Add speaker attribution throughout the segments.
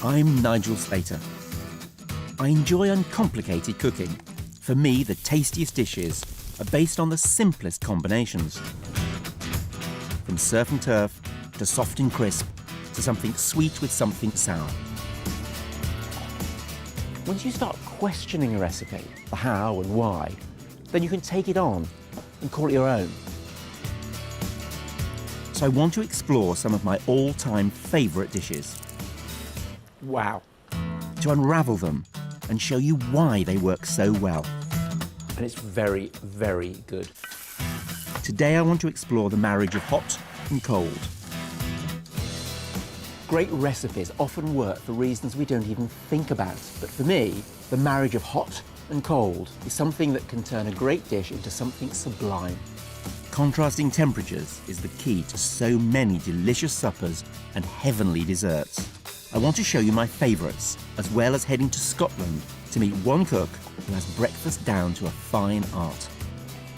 Speaker 1: I'm Nigel Slater. I enjoy uncomplicated cooking. For me, the tastiest dishes are based on the simplest combinations. From surf and turf, to soft and crisp, to something sweet with something sour. Once you start questioning a recipe, the how and why, then you can take it on and call it your own. So I want to explore some of my all-time favourite dishes. Wow. To unravel them and show you why they work so well. And it's very, very good. Today I want to explore the marriage of hot and cold. Great recipes often work for reasons we don't even think about. But for me, the marriage of hot and cold is something that can turn a great dish into something sublime. Contrasting temperatures is the key to so many delicious suppers and heavenly desserts. I want to show you my favourites, as well as heading to Scotland to meet one cook who has breakfast down to a fine art.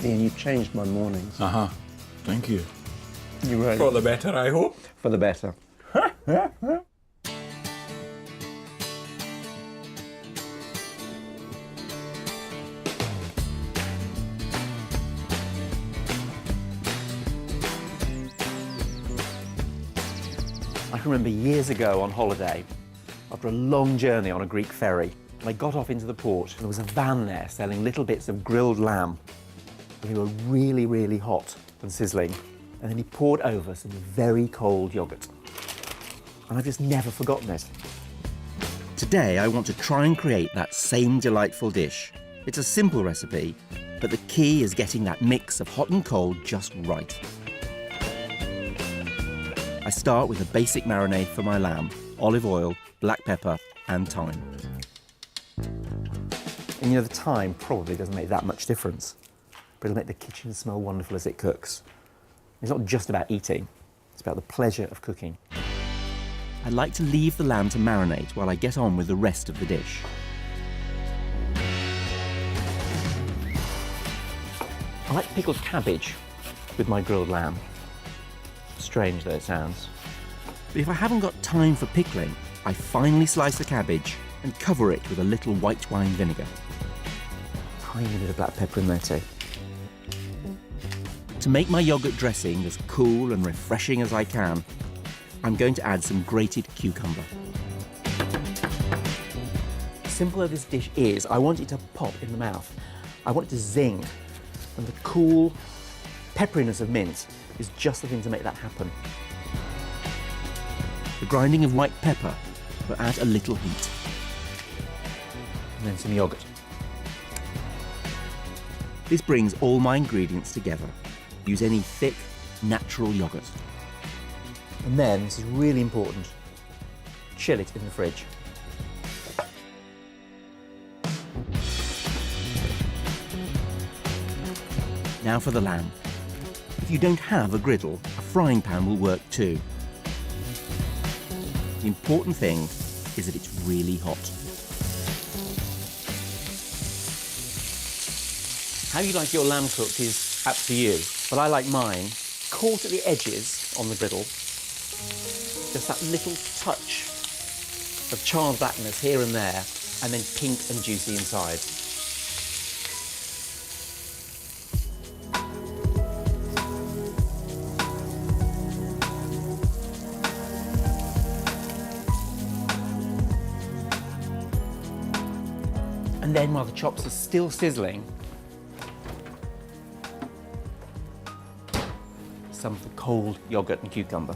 Speaker 2: Ian, you've changed my mornings.
Speaker 3: Thank you.
Speaker 2: You're right.
Speaker 3: For the better, I hope.
Speaker 2: For the better.
Speaker 1: I can remember years ago on holiday, after a long journey on a Greek ferry, and I got off into the port and there was a van there selling little bits of grilled lamb. And they were really, really hot and sizzling. And then he poured over some very cold yoghurt. And I've just never forgotten it. Today I want to try and create that same delightful dish. It's a simple recipe, but the key is getting that mix of hot and cold just right. I start with a basic marinade for my lamb: olive oil, black pepper and thyme. And you know, the thyme probably doesn't make that much difference, but it'll make the kitchen smell wonderful as it cooks. It's not just about eating, it's about the pleasure of cooking. I like to leave the lamb to marinate while I get on with the rest of the dish. I like pickled cabbage with my grilled lamb. Strange though it sounds. But if I haven't got time for pickling, I finely slice the cabbage and cover it with a little white wine vinegar. Tiny bit of black pepper in there too. To make my yoghurt dressing as cool and refreshing as I can, I'm going to add some grated cucumber. Simple as this dish is, I want it to pop in the mouth. I want it to zing, and the cool pepperiness of mint is just the thing to make that happen. The grinding of white pepper will add a little heat. And then some yoghurt. This brings all my ingredients together. Use any thick, natural yoghurt. And then, this is really important, chill it in the fridge. Now for the lamb. If you don't have a griddle, a frying pan will work too. The important thing is that it's really hot. How you like your lamb cooked is up to you, but I like mine caught at the edges on the griddle. Just that little touch of charred blackness here and there, and then pink and juicy inside. And then while the chops are still sizzling, some of the cold yoghurt and cucumber.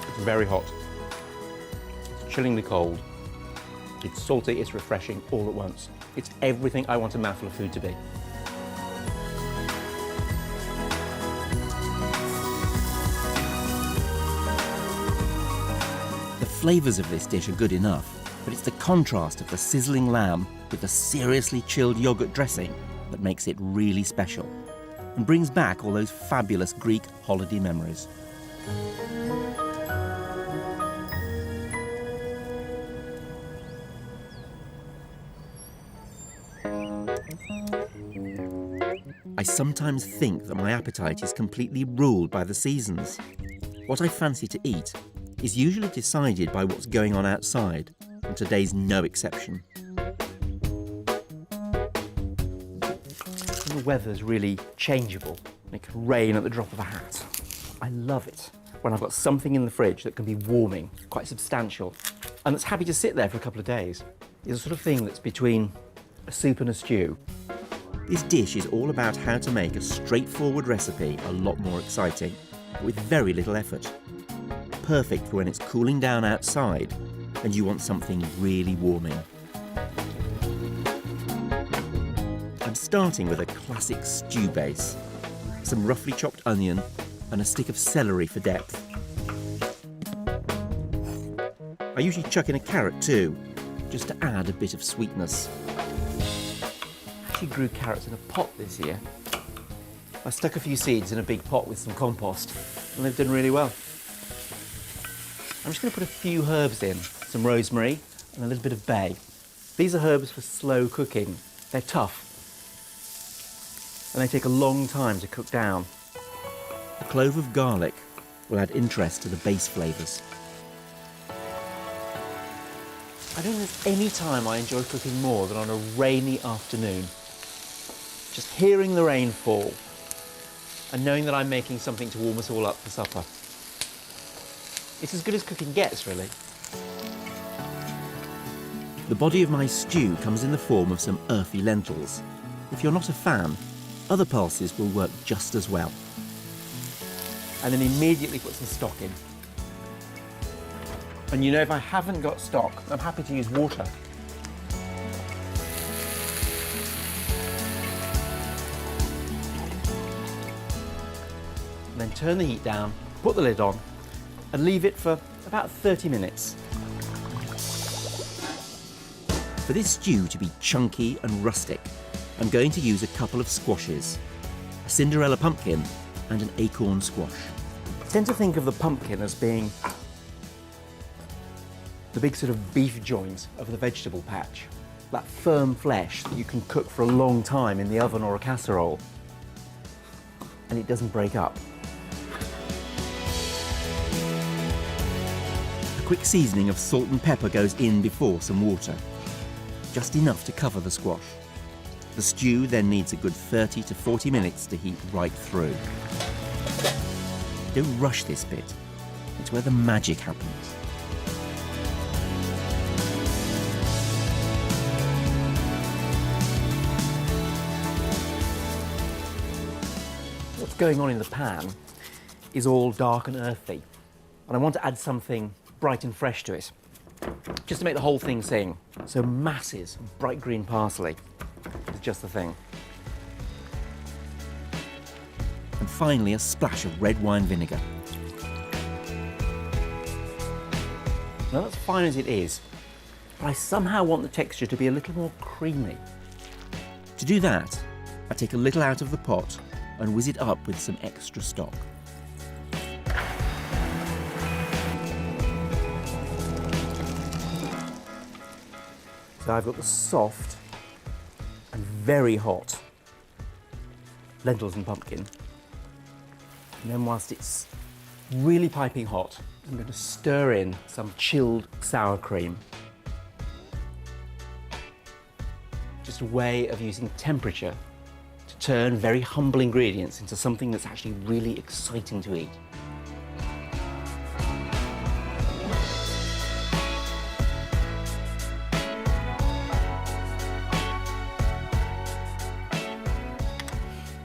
Speaker 1: It's very hot. It's chillingly cold. It's salty, it's refreshing all at once. It's everything I want a mouthful of food to be. The flavours of this dish are good enough, but it's the contrast of the sizzling lamb with the seriously chilled yoghurt dressing that makes it really special and brings back all those fabulous Greek holiday memories. I sometimes think that my appetite is completely ruled by the seasons. What I fancy to eat is usually decided by what's going on outside, and today's no exception. The weather's really changeable. It can rain at the drop of a hat. I love it when I've got something in the fridge that can be warming, quite substantial, and that's happy to sit there for a couple of days. It's the sort of thing that's between a soup and a stew. This dish is all about how to make a straightforward recipe a lot more exciting, with very little effort. Perfect for when it's cooling down outside and you want something really warming. I'm starting with a classic stew base, some roughly chopped onion and a stick of celery for depth. I usually chuck in a carrot too, just to add a bit of sweetness. I actually grew carrots in a pot this year. I stuck a few seeds in a big pot with some compost and they've done really well. I'm just going to put a few herbs in, some rosemary and a little bit of bay. These are herbs for slow cooking. They're tough and they take a long time to cook down. A clove of garlic will add interest to the base flavours. I don't think there's any time I enjoy cooking more than on a rainy afternoon. Just hearing the rain fall and knowing that I'm making something to warm us all up for supper. It's as good as cooking gets, really. The body of my stew comes in the form of some earthy lentils. If you're not a fan, other pulses will work just as well. And then immediately put some stock in. And you know, if I haven't got stock, I'm happy to use water. And then turn the heat down, put the lid on, and leave it for about 30 minutes. For this stew to be chunky and rustic, I'm going to use a couple of squashes, a Cinderella pumpkin and an acorn squash. I tend to think of the pumpkin as being the big sort of beef joint of the vegetable patch. That firm flesh that you can cook for a long time in the oven or a casserole, and it doesn't break up. A quick seasoning of salt and pepper goes in before some water, just enough to cover the squash. The stew then needs a good 30 to 40 minutes to heat right through. Don't rush this bit. It's where the magic happens. What's going on in the pan is all dark and earthy, and I want to add something bright and fresh to it, just to make the whole thing sing. So masses of bright green parsley is just the thing. And finally, a splash of red wine vinegar. Now that's fine as it is, but I somehow want the texture to be a little more creamy. To do that, I take a little out of the pot and whiz it up with some extra stock. So I've got the soft and very hot lentils and pumpkin. And then whilst it's really piping hot, I'm going to stir in some chilled sour cream. Just a way of using temperature to turn very humble ingredients into something that's actually really exciting to eat.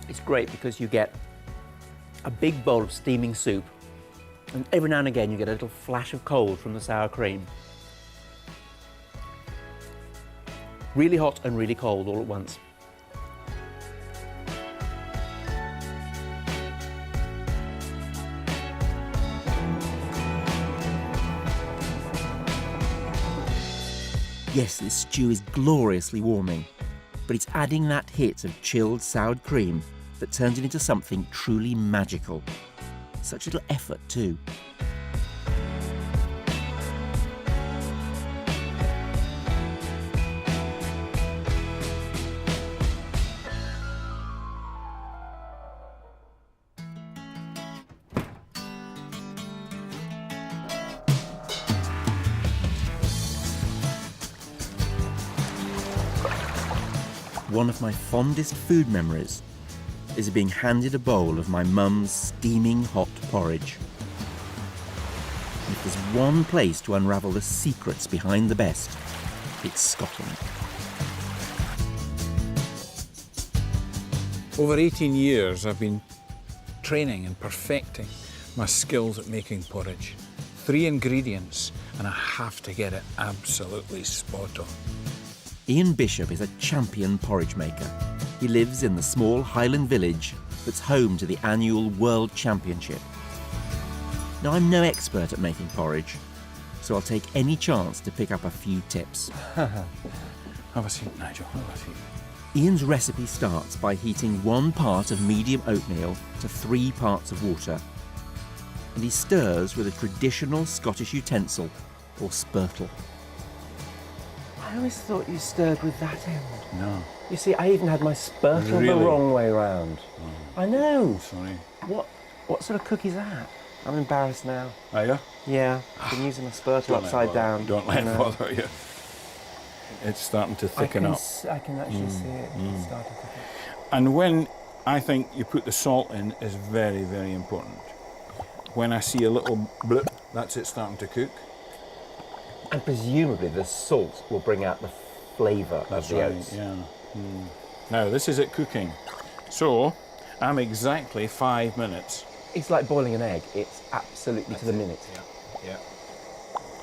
Speaker 1: It's great because you get a big bowl of steaming soup, and every now and again you get a little flash of cold from the sour cream. Really hot and really cold all at once. Yes, this stew is gloriously warming, but it's adding that hit of chilled soured cream that turns it into something truly magical.
Speaker 4: Such little effort too. One of my fondest food memories is being handed a bowl of my mum's steaming hot porridge. If there's one place to unravel the secrets behind the best, it's Scotland.
Speaker 3: Over 18 years, I've been training and perfecting my skills at making porridge. 3 ingredients, and I have to get it absolutely spot on.
Speaker 4: Ian Bishop is a champion porridge maker. He lives in the small Highland village that's home to the annual World Championship. Now, I'm no expert at making porridge, so I'll take any chance to pick up a few tips.
Speaker 3: Have a seat, Nigel, have a seat.
Speaker 4: Ian's recipe starts by heating 1 part of medium oatmeal to 3 parts of water, and he stirs with a traditional Scottish utensil, or spurtle.
Speaker 1: I always thought you stirred with that end.
Speaker 3: No,
Speaker 1: You see, I even had my spurtle the
Speaker 3: Really?
Speaker 1: wrong way round. I know.
Speaker 3: sorry.
Speaker 1: What sort of cookie's that? I'm embarrassed now.
Speaker 3: Are you?
Speaker 1: Yeah, I've been using my spurtle upside down.
Speaker 3: Don't let it bother you. It's starting to thicken up.
Speaker 1: I can actually see it starting to thicken.
Speaker 3: And when I think you put the salt in is very, very important. When I see a little blip, that's it starting to cook.
Speaker 1: And presumably the salt will bring out the flavour of the oats.
Speaker 3: yeah. Now, this is it cooking. So, I'm exactly 5 minutes.
Speaker 1: It's like boiling an egg. It's absolutely to the minute.
Speaker 3: Yeah.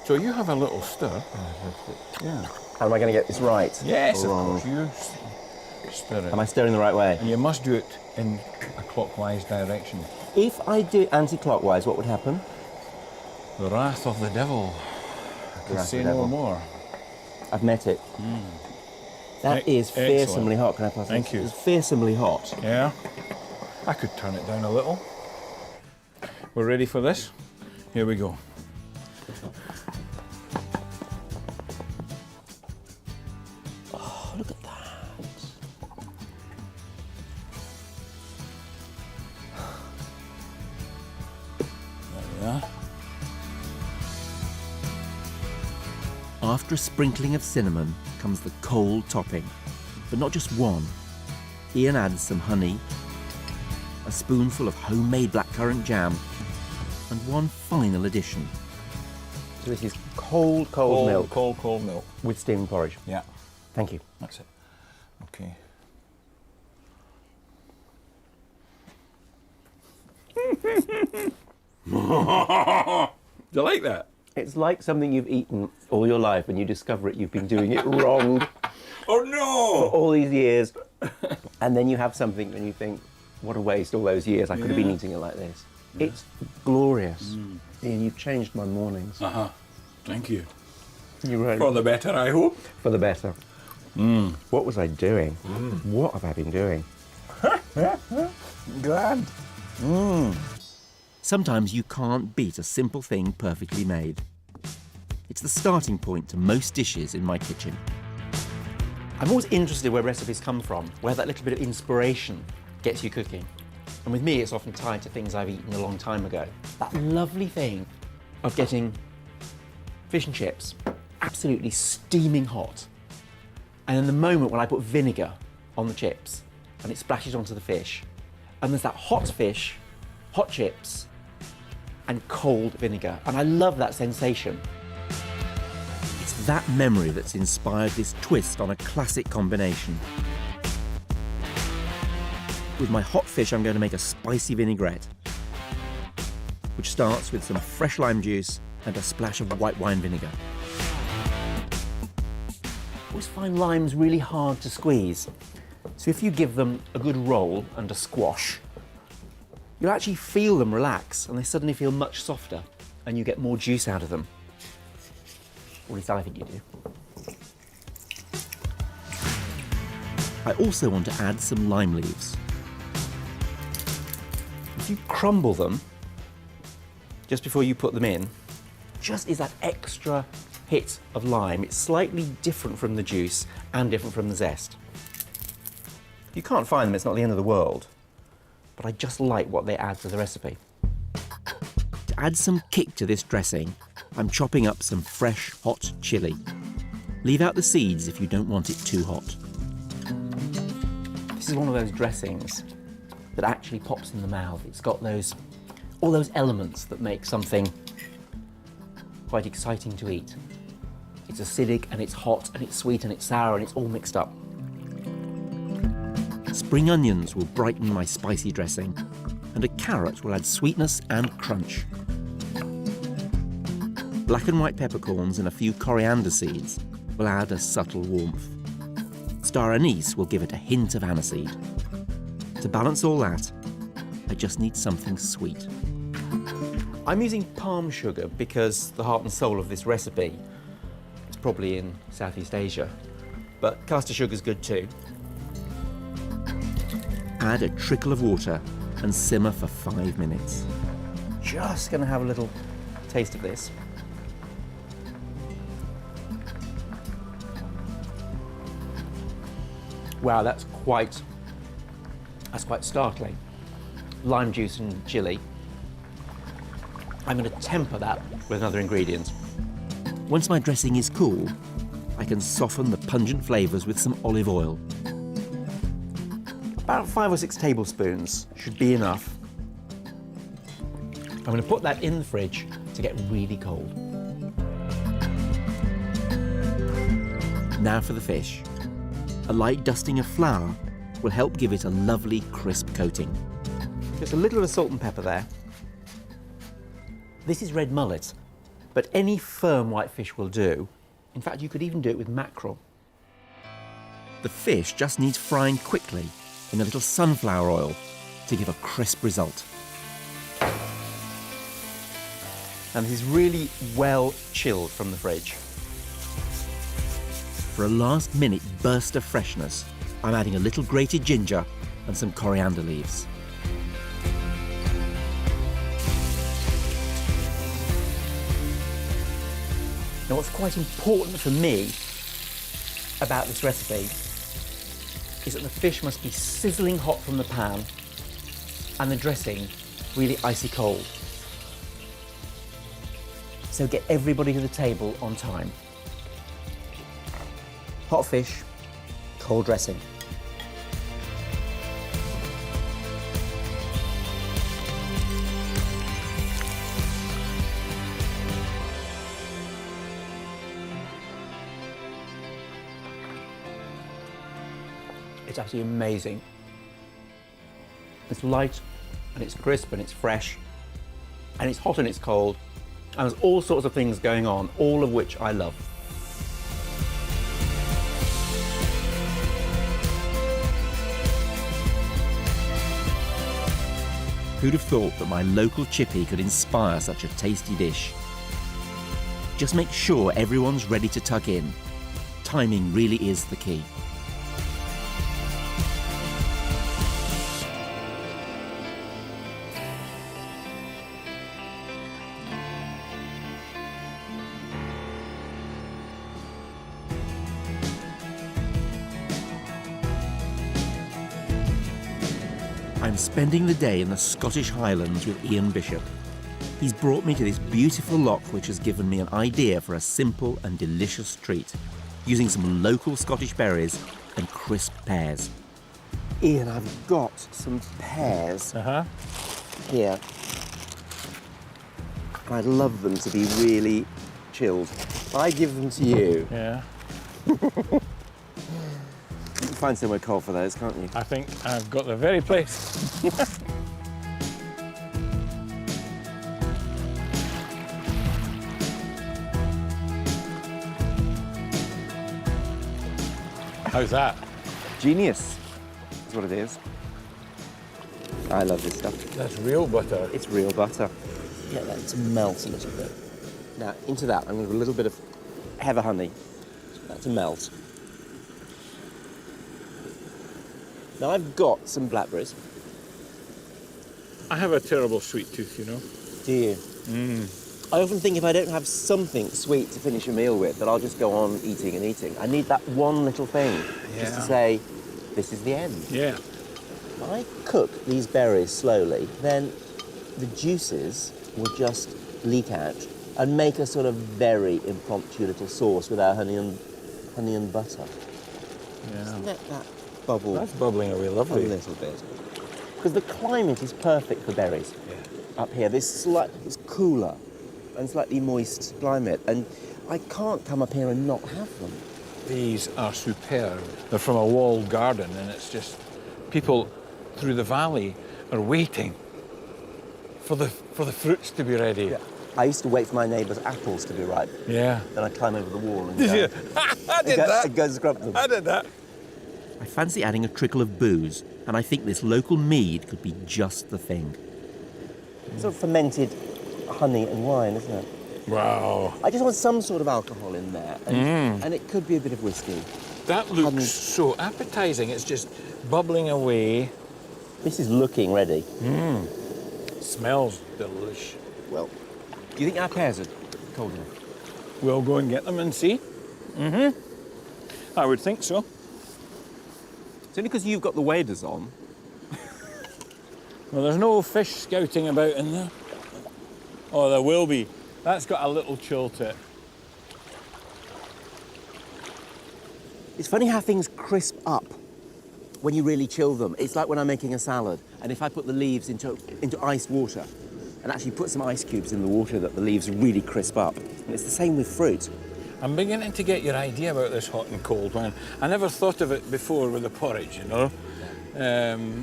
Speaker 3: So you have a little stir. Yeah.
Speaker 1: How am I going to get this right?
Speaker 3: Yes,
Speaker 1: Or
Speaker 3: of
Speaker 1: wrong?
Speaker 3: course. You stir it.
Speaker 1: Am I stirring the right way?
Speaker 3: And you must do it in a clockwise direction.
Speaker 1: If I do it anti-clockwise, what would happen?
Speaker 3: The wrath of the devil. I could
Speaker 1: wrath of
Speaker 3: say
Speaker 1: the
Speaker 3: no
Speaker 1: devil.
Speaker 3: more.
Speaker 1: I've met it. That is
Speaker 3: Excellent.
Speaker 1: fearsomely hot. Can I pass
Speaker 3: Thank
Speaker 1: this?
Speaker 3: you.
Speaker 1: It's fearsomely hot.
Speaker 3: Yeah. I could turn it down a little. We're ready for this? Here we go.
Speaker 1: Oh, look at that.
Speaker 3: There we are.
Speaker 4: After a sprinkling of cinnamon comes the cold topping, but not just one. Ian adds some honey, a spoonful of homemade blackcurrant jam, and one final addition.
Speaker 1: So this is cold milk
Speaker 3: Cold milk.
Speaker 1: with steamed porridge.
Speaker 3: Yeah,
Speaker 1: Thank you.
Speaker 3: that's it. Okay. Do you like that?
Speaker 1: It's like something you've eaten all your life and you discover it, you've been doing it wrong
Speaker 3: Oh no!
Speaker 1: all these years. And then you have something and you think, what a waste, all those years. I could have been
Speaker 3: Yeah.
Speaker 1: eating it like this. It's glorious.
Speaker 2: Ian, you've changed my mornings.
Speaker 3: Thank you.
Speaker 1: You're right.
Speaker 3: For the better, I hope.
Speaker 1: For the better. What was I doing? What have I been doing?
Speaker 3: Glad.
Speaker 4: Sometimes you can't beat a simple thing perfectly made. It's the starting point to most dishes in my kitchen.
Speaker 1: I'm always interested where recipes come from, where that little bit of inspiration gets you cooking. And with me, it's often tied to things I've eaten a long time ago. That lovely thing of getting fish and chips absolutely steaming hot. And in the moment when I put vinegar on the chips and it splashes onto the fish, and there's that hot fish, hot chips, and cold vinegar. And I love that sensation.
Speaker 4: It's that memory that's inspired this twist on a classic combination. With my hot fish, I'm going to make a spicy vinaigrette, which starts with some fresh lime juice and a splash of white wine vinegar.
Speaker 1: I always find limes really hard to squeeze. So if you give them a good roll and a squash, you'll actually feel them relax and they suddenly feel much softer and you get more juice out of them. Or at least I think you do.
Speaker 4: I also want to add some lime leaves.
Speaker 1: If you crumble them just before you put them in, just is that extra hit of lime. It's slightly different from the juice and different from the zest. You can't find them, it's not the end of the world, but I just like what they add to the recipe.
Speaker 4: To add some kick to this dressing, I'm chopping up some fresh hot chilli. Leave out the seeds if you don't want it too hot.
Speaker 1: This is one of those dressings that actually pops in the mouth. It's got all those elements that make something quite exciting to eat. It's acidic and it's hot and it's sweet and it's sour and it's all mixed up.
Speaker 4: Spring onions will brighten my spicy dressing, and a carrot will add sweetness and crunch. Black and white peppercorns and a few coriander seeds will add a subtle warmth. Star anise will give it a hint of aniseed. To balance all that, I just need something sweet.
Speaker 1: I'm using palm sugar because the heart and soul of this recipe is probably in Southeast Asia, but caster sugar's good too.
Speaker 4: Add a trickle of water and simmer for 5 minutes.
Speaker 1: Just gonna have a little taste of this. Wow, that's quite startling. Lime juice and chili. I'm going to temper that with another ingredient.
Speaker 4: Once my dressing is cool, I can soften the pungent flavours with some olive oil.
Speaker 1: About 5 or 6 tablespoons should be enough. I'm going to put that in the fridge to get really cold.
Speaker 4: Now for the fish. A light dusting of flour will help give it a lovely crisp coating.
Speaker 1: Just a little bit of salt and pepper there. This is red mullet, but any firm white fish will do. In fact, you could even do it with mackerel.
Speaker 4: The fish just needs frying quickly in a little sunflower oil to give a crisp result.
Speaker 1: And this is really well chilled from the fridge.
Speaker 4: For a last-minute burst of freshness, I'm adding a little grated ginger and some coriander leaves.
Speaker 1: Now, what's quite important for me about this recipe is that the fish must be sizzling hot from the pan and the dressing really icy cold. So get everybody to the table on time. Hot fish, cold dressing. It's absolutely amazing. It's light and it's crisp and it's fresh and it's hot and it's cold and there's all sorts of things going on, all of which I love.
Speaker 4: Who'd have thought that my local chippy could inspire such a tasty dish? Just make sure everyone's ready to tuck in. Timing really is the key. I'm spending the day in the Scottish Highlands with Ian Bishop. He's brought me to this beautiful loch which has given me an idea for a simple and delicious treat, using some local Scottish berries and crisp pears.
Speaker 2: Ian, I've got some pears here. I'd love them to be really chilled. I give them to you.
Speaker 3: Yeah,
Speaker 2: You can find somewhere cold for those, can't you?
Speaker 3: I think I've got the very place. How's that?
Speaker 2: Genius is what it is. I love this stuff.
Speaker 3: That's real butter.
Speaker 2: It's real butter. Get that to melt a little bit. Now, into that, I'm going to put a little bit of heather honey. That to melt. Now, I've got some blackberries.
Speaker 3: I have a terrible sweet tooth, you know.
Speaker 2: Do you? I often think if I don't have something sweet to finish a meal with, that I'll just go on eating and eating. I need that one little thing just to
Speaker 3: Yeah.
Speaker 2: say, this is the end.
Speaker 3: Yeah.
Speaker 2: If I cook these berries slowly, then the juices will just leak out and make a sort of very impromptu little sauce with our honey and butter. Just
Speaker 3: Yeah.
Speaker 2: let that bubble
Speaker 3: That's bubbling away
Speaker 2: a
Speaker 3: lovely.
Speaker 2: little bit. Because the climate is perfect for berries
Speaker 3: Yeah.
Speaker 2: up here. It's cooler and slightly moist climate, and I can't come up here and not have them.
Speaker 3: These are superb. They're from a walled garden, and it's just people through the valley are waiting for the fruits to be ready.
Speaker 2: I used to wait for my neighbour's apples to be ripe.
Speaker 3: Yeah.
Speaker 2: Then I'd climb over the wall and
Speaker 3: Did you? I did that.
Speaker 2: and go scrub them.
Speaker 3: I did that.
Speaker 4: I fancy adding a trickle of booze, and I think this local mead could be just the thing.
Speaker 2: Sort of fermented honey and wine, isn't it?
Speaker 3: Wow.
Speaker 2: I just want some sort of alcohol in there, and it could be a bit of whiskey.
Speaker 3: That looks
Speaker 2: Honey.
Speaker 3: so appetizing. It's just bubbling away.
Speaker 2: This is looking ready.
Speaker 3: Smells delish.
Speaker 2: Well, do you think our pears are cold enough?
Speaker 3: We'll go and get them and see. I would think so.
Speaker 2: It's only because you've got the waders on.
Speaker 3: Well, there's no fish scouting about in there. Oh, there will be. That's got a little chill to it.
Speaker 2: It's funny how things crisp up when you really chill them. It's like when I'm making a salad, and if I put the leaves into iced water and actually put some ice cubes in the water, that the leaves really crisp up. And it's the same with fruit.
Speaker 3: I'm beginning to get your idea about this hot and cold one. I never thought of it before with the porridge, you know.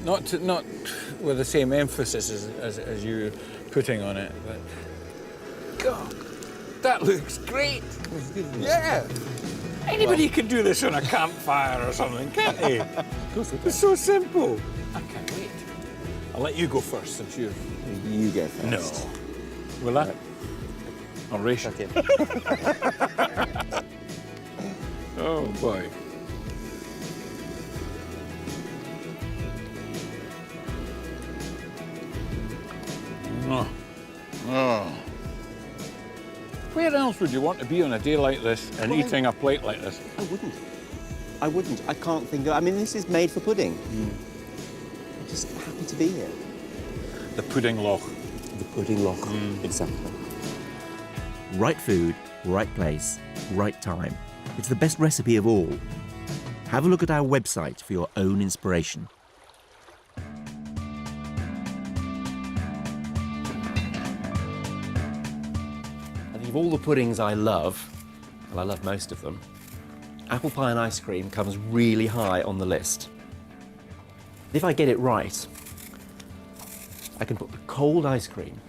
Speaker 3: Not with the same emphasis as you're putting on it, but God, that looks great. Yeah. Anybody can do this on a campfire or something, can't they? Of course it is. It's so simple. I can't wait. I'll let you go first since you've...
Speaker 2: You go first.
Speaker 3: No. Will I? I'll race you.
Speaker 2: Okay.
Speaker 3: Oh, boy. Oh. Oh. Where else would you want to be on a day like this and
Speaker 2: Well,
Speaker 3: eating a plate like this?
Speaker 2: I wouldn't. I can't think of... I mean, this is made for pudding. I'm just happy to be here.
Speaker 3: The pudding loch.
Speaker 2: The pudding loch. Exactly.
Speaker 4: Right food, right place, right time. It's the best recipe of all. Have a look at our website for your own inspiration.
Speaker 1: I think of all the puddings I love, and I love most of them, apple pie and ice cream comes really high on the list. If I get it right, I can put the cold ice cream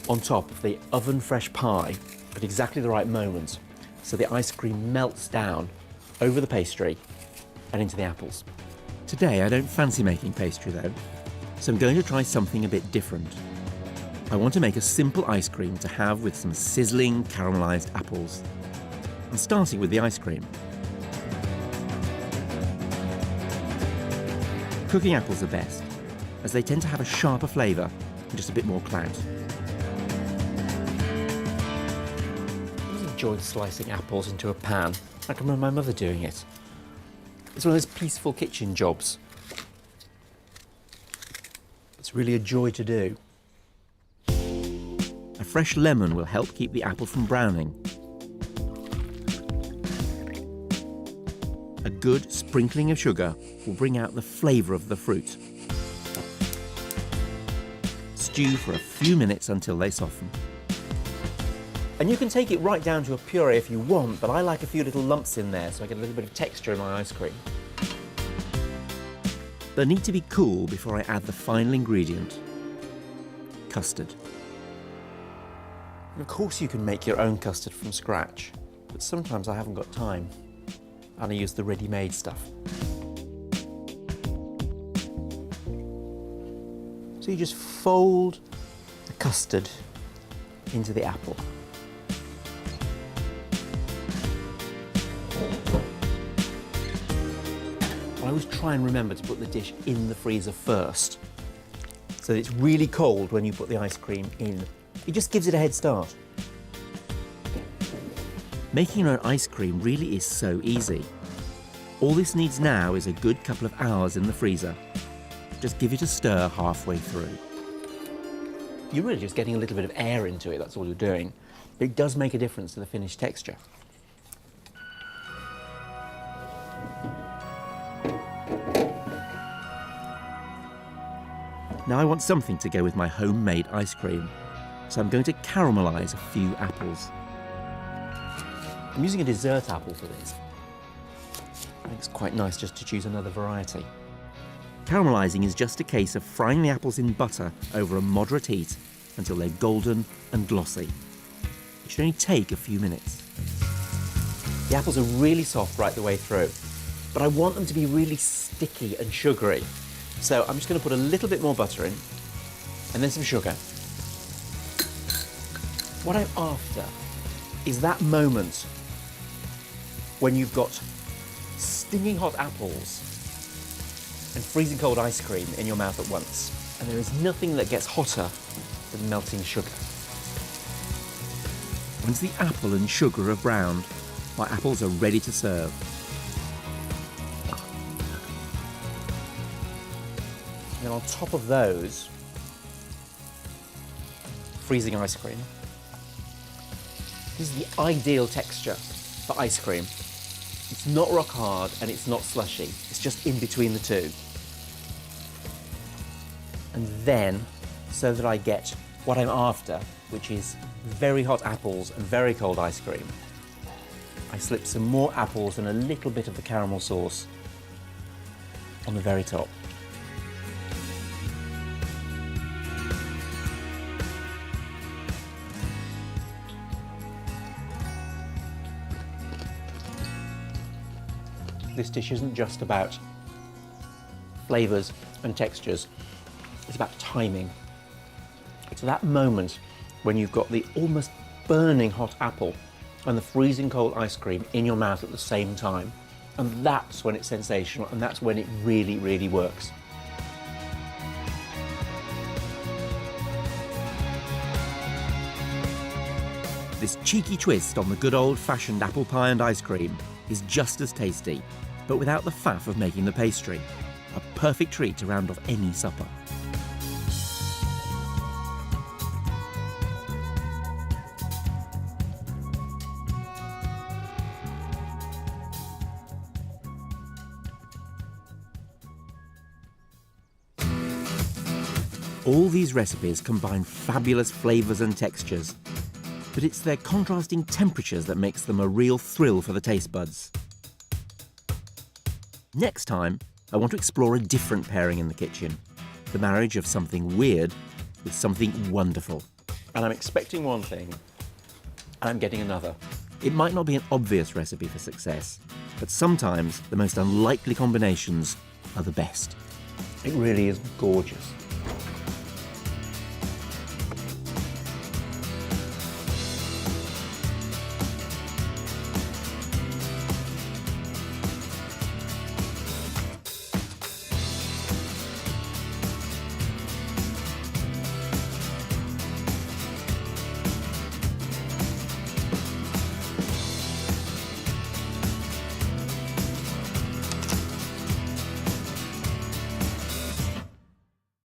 Speaker 1: on top of the oven fresh pie at exactly the right moment, so the ice cream melts down over the pastry and into the apples.
Speaker 4: Today I don't fancy making pastry though, so I'm going to try something a bit different. I want to make a simple ice cream to have with some sizzling caramelised apples. I'm starting with the ice cream. Cooking apples are best, as they tend to have a sharper flavour and just a bit more clout.
Speaker 1: I always enjoyed slicing apples into a pan. I can remember my mother doing it. It's one of those peaceful kitchen jobs. It's really a joy to do.
Speaker 4: A fresh lemon will help keep the apple from browning. A good sprinkling of sugar will bring out the flavour of the fruit. Stew for a few minutes until they soften.
Speaker 1: And you can take it right down to a puree if you want, but I like a few little lumps in there so I get a little bit of texture in my ice cream.
Speaker 4: They need to be cool before I add the final ingredient, custard.
Speaker 1: Of course you can make your own custard from scratch, but sometimes I haven't got time and I use the ready-made stuff. So you just fold the custard into the apple. I always try and remember to put the dish in the freezer first, so that it's really cold when you put the ice cream in
Speaker 2: It just gives it a head start.
Speaker 4: Making your own ice cream really is so easy. All this needs now is a good couple of hours in the freezer. Just give it a stir halfway through.
Speaker 1: You're really just getting a little bit of air into it, that's all you're doing. It does make a difference to the finished texture.
Speaker 4: Now I want something to go with my homemade ice cream, so I'm going to caramelise a few apples.
Speaker 1: I'm using a dessert apple for this. I think it's quite nice just to choose another variety.
Speaker 4: Caramelising is just a case of frying the apples in butter over a moderate heat until they're golden and glossy. It should only take a few minutes.
Speaker 1: The apples are really soft right the way through, but I want them to be really sticky and sugary. So I'm just going to put a little bit more butter in, and then some sugar. What I'm after is that moment when you've got stinging hot apples and freezing cold ice cream in your mouth at once. And there is nothing that gets hotter than melting sugar.
Speaker 4: Once the apple and sugar are browned, my apples are ready to serve.
Speaker 1: And then on top of those, freezing ice cream. This is the ideal texture for ice cream. It's not rock hard and it's not slushy. It's just in between the two. And then, so that I get what I'm after, which is very hot apples and very cold ice cream, I slip some more apples and a little bit of the caramel sauce on the very top. This dish isn't just about flavours and textures, it's about timing. It's that moment when you've got the almost burning hot apple and the freezing cold ice cream in your mouth at the same time. And that's when it's sensational, and that's when it really, really works.
Speaker 4: This cheeky twist on the good old-fashioned apple pie and ice cream is just as tasty, but without the faff of making the pastry. A perfect treat to round off any supper. All these recipes combine fabulous flavours and textures, but it's their contrasting temperatures that makes them a real thrill for the taste buds. Next time, I want to explore a different pairing in the kitchen, the marriage of something weird with something wonderful.
Speaker 1: And I'm expecting one thing, and I'm getting another.
Speaker 4: It might not be an obvious recipe for success, but sometimes the most unlikely combinations are the best.
Speaker 1: It really is gorgeous.